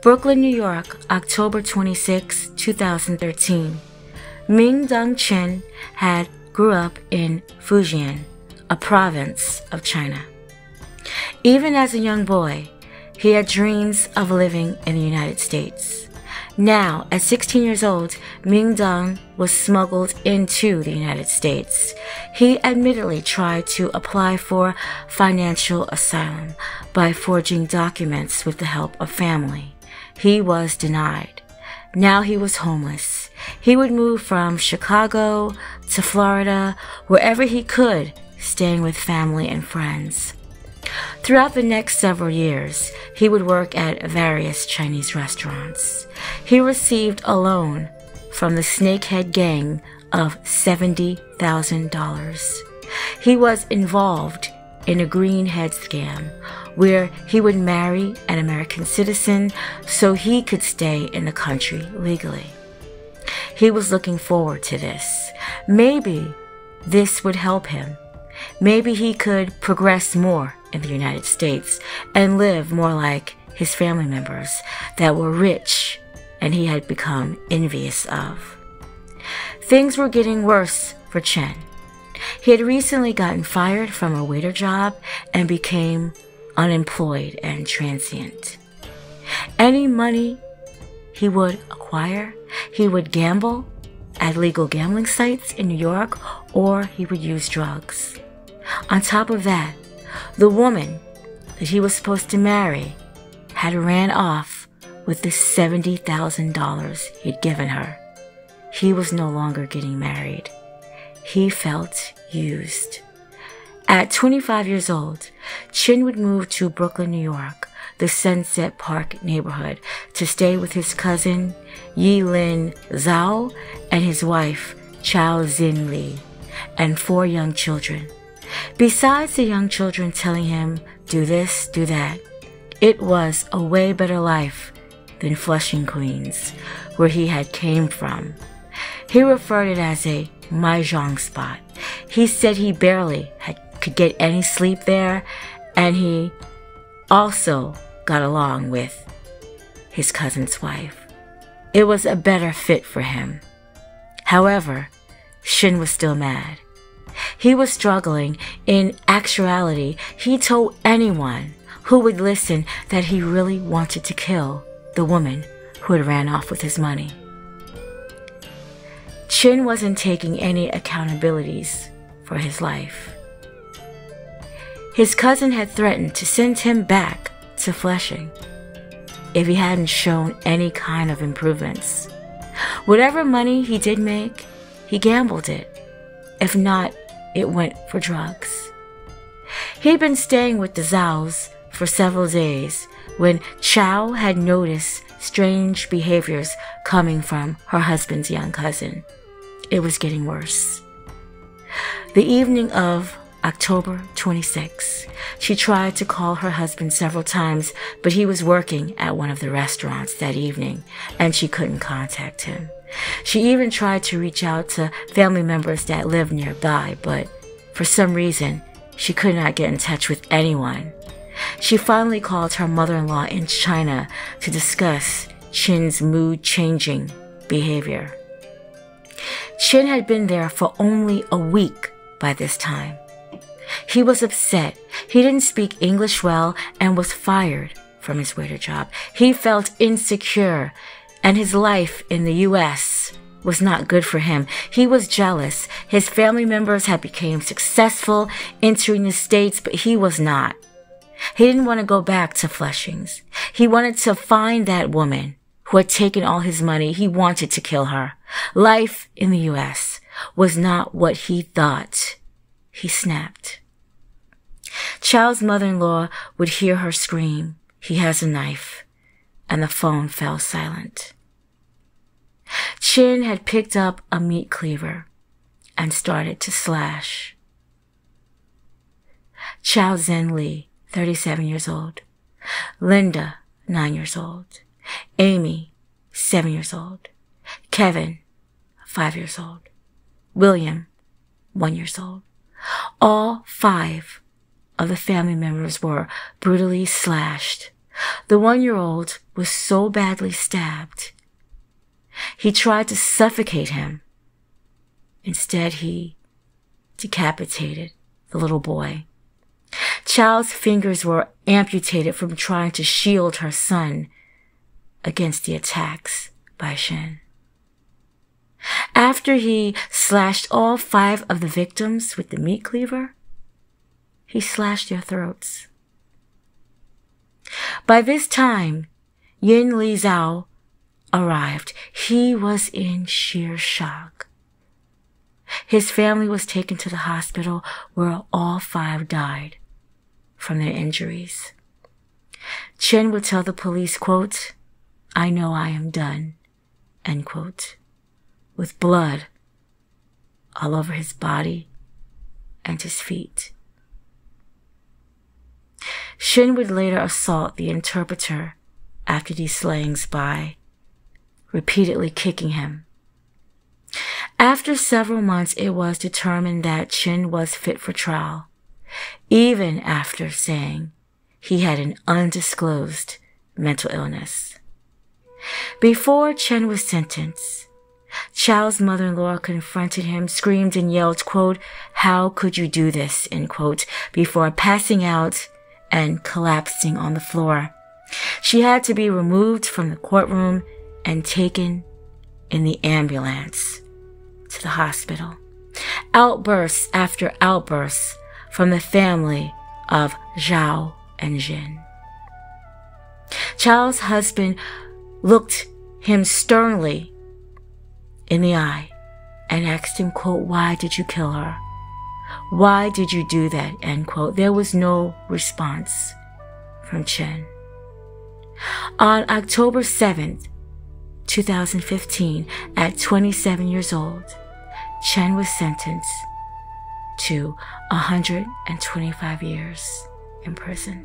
Brooklyn, New York, October 26, 2013. Mingdong Chen grew up in Fujian, a province of China. Even as a young boy, he had dreams of living in the United States. Now, at 16 years old, Mingdong was smuggled into the United States. He admittedly tried to apply for financial asylum by forging documents with the help of family. He was denied. Now he was homeless. He would move from Chicago to Florida, wherever he could, staying with family and friends. Throughout the next several years, he would work at various Chinese restaurants. He received a loan from the Snakehead gang of $70,000. He was involved in a greenhead scam where he would marry an American citizen so he could stay in the country legally. He was looking forward to this. Maybe this would help him. Maybe he could progress more in the United States and live more like his family members that were rich and he had become envious of. Things were getting worse for Chen. He had recently gotten fired from a waiter job and became unemployed and transient. Any money he would acquire, he would gamble at legal gambling sites in New York, or he would use drugs. On top of that, the woman that he was supposed to marry had ran off with the $70,000 he'd given her. He was no longer getting married. He felt used. At 25 years old, Chen would move to Brooklyn, New York, the Sunset Park neighborhood, to stay with his cousin Yi-Lin Zhao and his wife Chao Xin Li, and 4 young children. Besides the young children telling him, do this, do that, it was a way better life than Flushing, Queens, where he had came from. He referred it as a mahjong spot. He said he barely could get any sleep there, and he also got along with his cousin's wife. It was a better fit for him. However, Shin was still mad. He was struggling. In actuality, he told anyone who would listen that he really wanted to kill the woman who had ran off with his money. Chin wasn't taking any accountabilities for his life. His cousin had threatened to send him back to Flushing if he hadn't shown any kind of improvements. Whatever money he did make, he gambled it. If not, it went for drugs. He'd been staying with the Zhaos for several days when Chao had noticed strange behaviors coming from her husband's young cousin. It was getting worse. The evening of October 26, she tried to call her husband several times, but he was working at one of the restaurants that evening, and she couldn't contact him. She even tried to reach out to family members that lived nearby, but for some reason, she could not get in touch with anyone. She finally called her mother-in-law in China to discuss Chin's mood-changing behavior. Chin had been there for only a week by this time. He was upset. He didn't speak English well and was fired from his waiter job. He felt insecure, and his life in the U.S. was not good for him. He was jealous. His family members had become successful entering the States, but he was not. He didn't want to go back to Flushing's. He wanted to find that woman who had taken all his money. He wanted to kill her. Life in the U.S. was not what he thought. He snapped. Chao's mother-in-law would hear her scream, "He has a knife," and the phone fell silent. Chin had picked up a meat cleaver and started to slash. Chao Zhen Li, 37 years old. Linda, 9 years old. Amy, 7 years old. Kevin, 5 years old. William, 1 year old. All 5 of the family members were brutally slashed. The 1-year-old was so badly stabbed, he tried to suffocate him. Instead, he decapitated the little boy. Chow's fingers were amputated from trying to shield her son against the attacks by Chen. After he slashed all 5 of the victims with the meat cleaver, he slashed their throats. By this time, Yin Li Zhao arrived. He was in sheer shock. His family was taken to the hospital where all 5 died from their injuries. Chen would tell the police, quote, "I know I am done," end quote, with blood all over his body and his feet. Shin would later assault the interpreter after these slayings by repeatedly kicking him. After several months, it was determined that Chen was fit for trial, even after saying he had an undisclosed mental illness. Before Chen was sentenced, Chow's mother-in-law confronted him, screamed and yelled, quote, "How could you do this?" end quote, before passing out and collapsing on the floor. She had to be removed from the courtroom and taken in the ambulance to the hospital. Outbursts after outbursts from the family of Zhao and Jin. Chow's husband looked him sternly in the eye and asked him, quote, "Why did you kill her? Why did you do that?" end quote. There was no response from Chen. On October 7th, 2015, at 27 years old, Chen was sentenced to 125 years in prison.